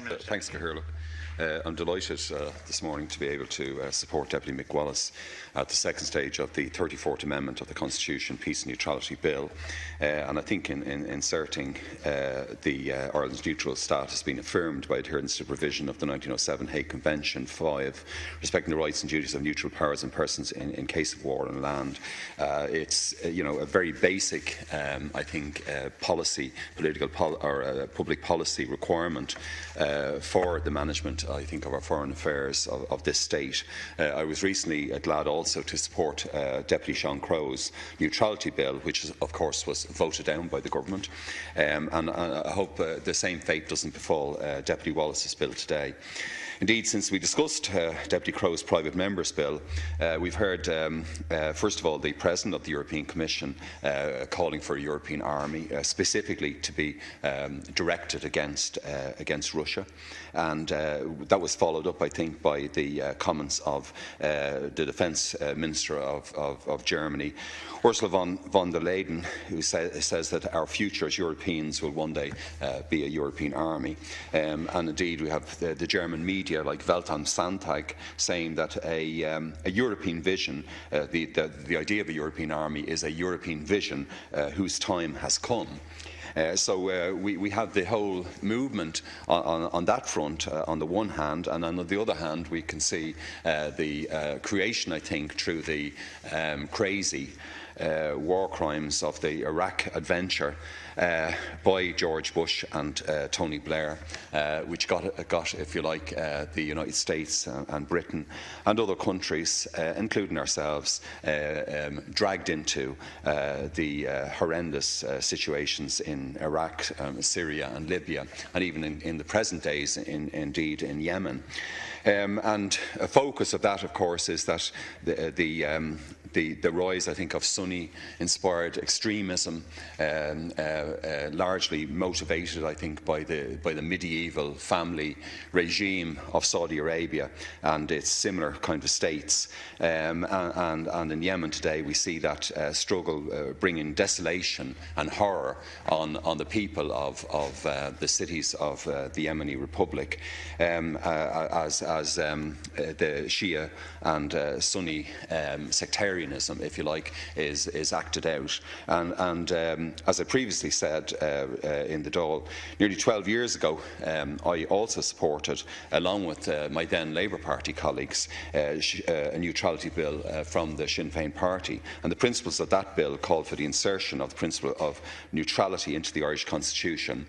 Thanks, Cahirla. I'm delighted this morning to be able to support Deputy Mick Wallace at the second stage of the 34th Amendment of the Constitution Peace and Neutrality Bill. And I think in inserting Ireland's neutral status being affirmed by adherence to provision of the 1907 Hague Convention 5, respecting the rights and duties of neutral powers and persons in case of war on land, it's a very basic, I think, public policy requirement for the management, I think, of our foreign affairs of this state. I was recently glad also to support Deputy Sean Crow's Neutrality Bill, which of course was voted down by the government, and I hope the same fate doesn't befall Deputy Wallace's bill today. Indeed, since we discussed Deputy Crow's private member's bill, we've heard, first of all, the President of the European Commission calling for a European army, specifically to be directed against Russia. And that was followed up, I think, by the comments of the Defence Minister of Germany, Ursula von der Leyen, who says that our future as Europeans will one day be a European army. And indeed, we have the German media like Welt am Sonntag saying that a European vision, the idea of a European army is a European vision whose time has come. So we have the whole movement on that front on the one hand, and on the other hand we can see the creation, I think, through the crazy war crimes of the Iraq adventure by George Bush and Tony Blair, which got, if you like, the United States and Britain and other countries, including ourselves, dragged into the horrendous situations in Iraq, Syria and Libya, and even in the present days, indeed, in Yemen. And a focus of that, of course, is that the rise, I think, of Sunni-inspired extremism, largely motivated, I think, by the medieval family regime of Saudi Arabia and its similar kind of states. And in Yemen today, we see that struggle bringing desolation and horror on the people of the cities of the Yemeni Republic, as the Shia and Sunni sectarianism, if you like, is acted out. And as I previously said in the Dáil, nearly 12 years ago, I also supported, along with my then Labour Party colleagues, a neutrality bill from the Sinn Féin party. And the principles of that bill called for the insertion of the principle of neutrality into the Irish Constitution.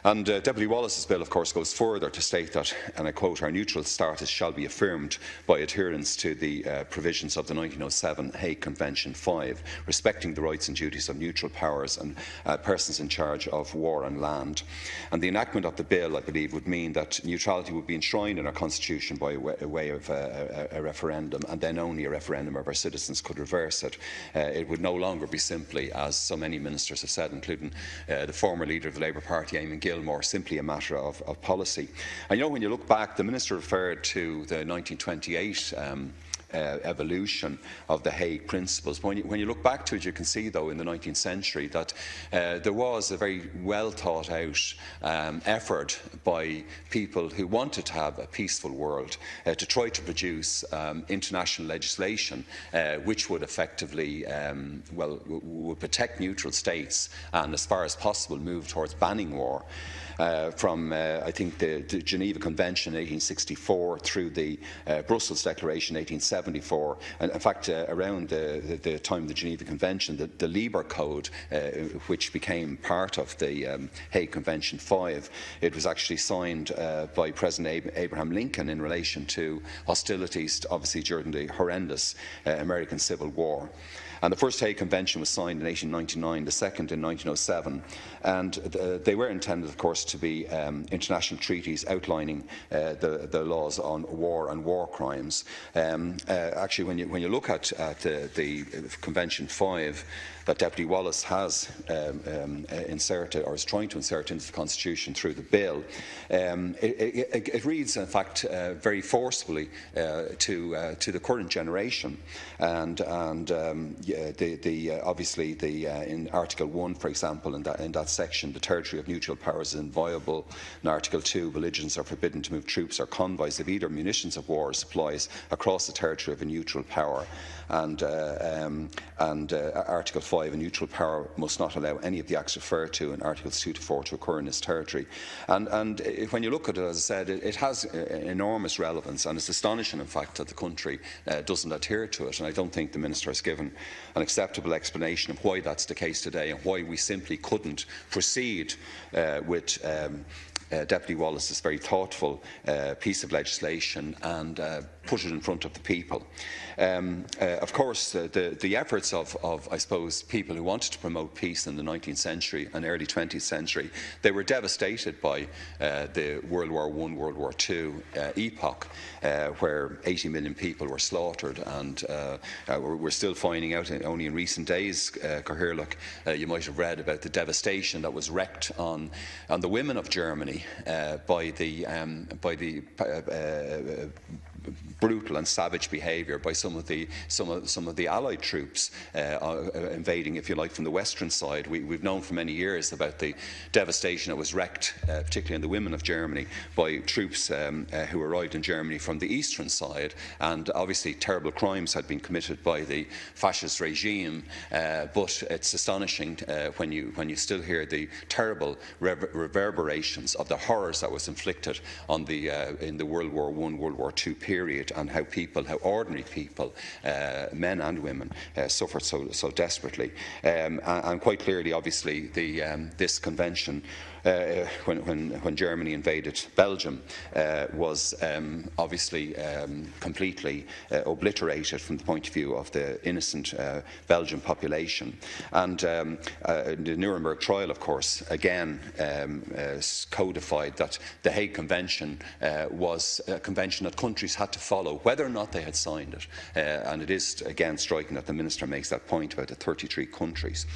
And Deputy Wallace's bill, of course, goes further to state that, and I quote, "Our neutral status shall be affirmed by adherence to the provisions of the 1907 Hague Convention 5, respecting the rights and duties of neutral powers and persons in charge of war and land." And the enactment of the bill, I believe, would mean that neutrality would be enshrined in our constitution by way of a referendum, and then only a referendum of our citizens could reverse it. It would no longer be simply, as so many ministers have said, including the former leader of the Labour Party, Éireann, more simply a matter of policy. And when you look back, the Minister referred to the 1928 evolution of the Hague Principles. When you look back to it, you can see, though, in the 19th century that there was a very well thought out effort by people who wanted to have a peaceful world to try to produce international legislation which would effectively would protect neutral states and, as far as possible, move towards banning war. From, I think, the Geneva Convention in 1864 through the Brussels Declaration in 1874. And in fact, around the time of the Geneva Convention, the Lieber Code, which became part of the Hague Convention 5, it was actually signed by President Abraham Lincoln in relation to hostilities, obviously, during the horrendous American Civil War. And the first Hague Convention was signed in 1899, the second in 1907, and they were intended, of course, to be international treaties outlining the laws on war and war crimes. Actually, when you look at the Convention 5 that Deputy Wallace has inserted, or is trying to insert into the Constitution through the bill, it reads, in fact, very forcefully to the current generation, and obviously in Article 1, for example, in that section, the territory of neutral powers is inviolable. In Article 2, belligerents are forbidden to move troops or convoys of either munitions of war or supplies across the territory of a neutral power. And Article 5, a neutral power must not allow any of the acts referred to in Articles 2 to 4 to occur in its territory. And when you look at it, as I said, it has enormous relevance, and it's astonishing, in fact, that the country doesn't adhere to it. And I don't think the Minister has given an acceptable explanation of why that's the case today and why we simply couldn't proceed with Deputy Wallace's very thoughtful piece of legislation and put it in front of the people. Of course, the efforts of, I suppose, people who wanted to promote peace in the 19th century and early 20th century, they were devastated by the World War I, World War II epoch, where 80 million people were slaughtered, and we're still finding out only in recent days, Cathaoirleach, you might have read about the devastation that was wreaked on the women of Germany by the brutal and savage behaviour by some of the Allied troops invading, if you like, from the western side. We've known for many years about the devastation that was wreaked, particularly in the women of Germany, by troops who arrived in Germany from the eastern side, and obviously terrible crimes had been committed by the fascist regime. But it's astonishing when you still hear the terrible reverberations of the horrors that was inflicted on in the World War I, World War II period, and how ordinary people, men and women, suffered so desperately. And quite clearly, obviously, this convention, when Germany invaded Belgium, was obviously completely obliterated from the point of view of the innocent Belgian population. And the Nuremberg trial, of course, again codified that the Hague Convention was a convention that countries had to follow, whether or not they had signed it. And it is, again, striking that the Minister makes that point about the 33 countries.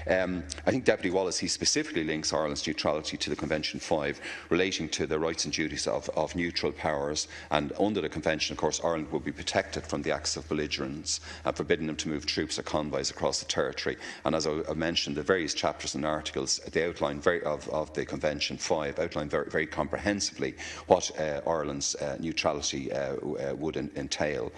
I think Deputy Wallace, he specifically links Ireland's neutrality to the Convention 5 relating to the rights and duties of neutral powers, and under the Convention, of course, Ireland will be protected from the acts of belligerents and forbidding them to move troops or convoys across the territory. And as I mentioned, the various chapters and articles, they outline of the Convention 5 outline very comprehensively what Ireland's neutrality would entail.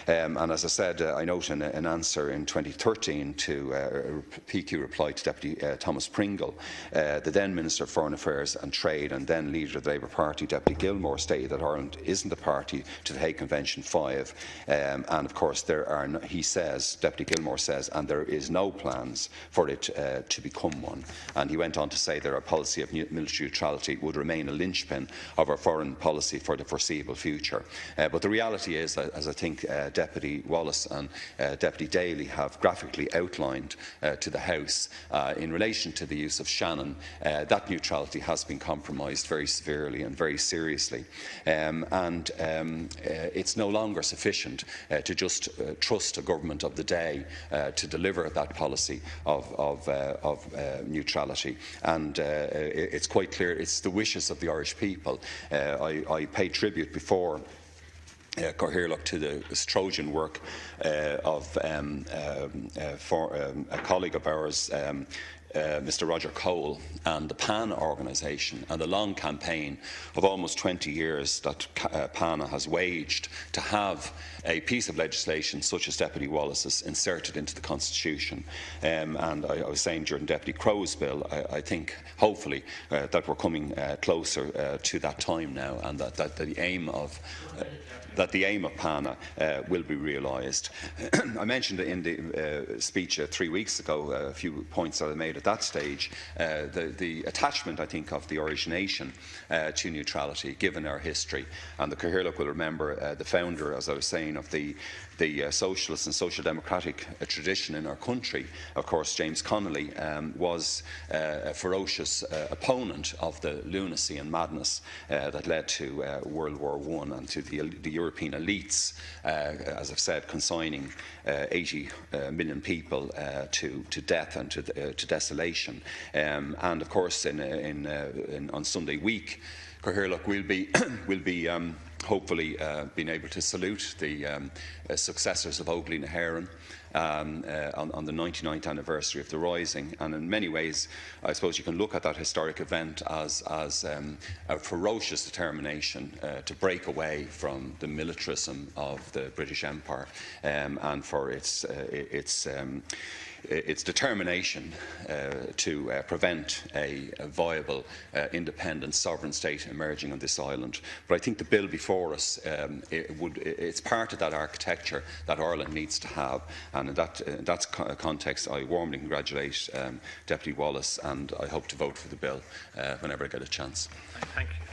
And as I said, I note in an answer in 2013 to a PQ reply to Deputy Thomas Pringle, the then Minister of Foreign Affairs and Trade and then leader of the Labour Party, Deputy Gilmore, stated that Ireland isn't a party to the Hague Convention 5. And of course, he says, Deputy Gilmore says, and there is no plans for it to become one. And he went on to say that our policy of military neutrality would remain a linchpin of our foreign policy for the foreseeable future. But the reality is, as I think Deputy Wallace and Deputy Dáil have graphically outlined to the House, in relation to the use of Shannon, that neutrality has been compromised very severely and very seriously. It's no longer sufficient to just trust a government of the day to deliver that policy of neutrality. And it's quite clear it's the wishes of the Irish people. I paid tribute before Cathaoirleach to the Trojan work of a colleague of ours, Mr. Roger Cole, and the PANA organisation, and the long campaign of almost 20 years that PANA has waged to have a piece of legislation such as Deputy Wallace's inserted into the Constitution. And I was saying during Deputy Crow's bill, I think hopefully that we're coming closer to that time now, and that the aim of PANA will be realised. I mentioned in the speech 3 weeks ago a few points that I made at that stage. The attachment, I think, of the Irish nation to neutrality, given our history. And the Cathaoirleach will remember the founder, as I was saying, of the socialist and social democratic tradition in our country. Of course, James Connolly was a ferocious opponent of the lunacy and madness that led to World War I and to the European elites, as I've said, consigning 80 million people to death and to desolation. And of course, on Sunday week, Cathaoirleach will be hopefully being able to salute the successors of Óglaigh na hÉireann, on the 99th anniversary of the Rising. And in many ways, I suppose you can look at that historic event as a ferocious determination to break away from the militarism of the British Empire, and for its determination to prevent a viable, independent, sovereign state emerging on this island. But I think the bill before us, it's part of that architecture that Ireland needs to have. And in that context, I warmly congratulate Deputy Wallace, and I hope to vote for the bill whenever I get a chance. Thank you.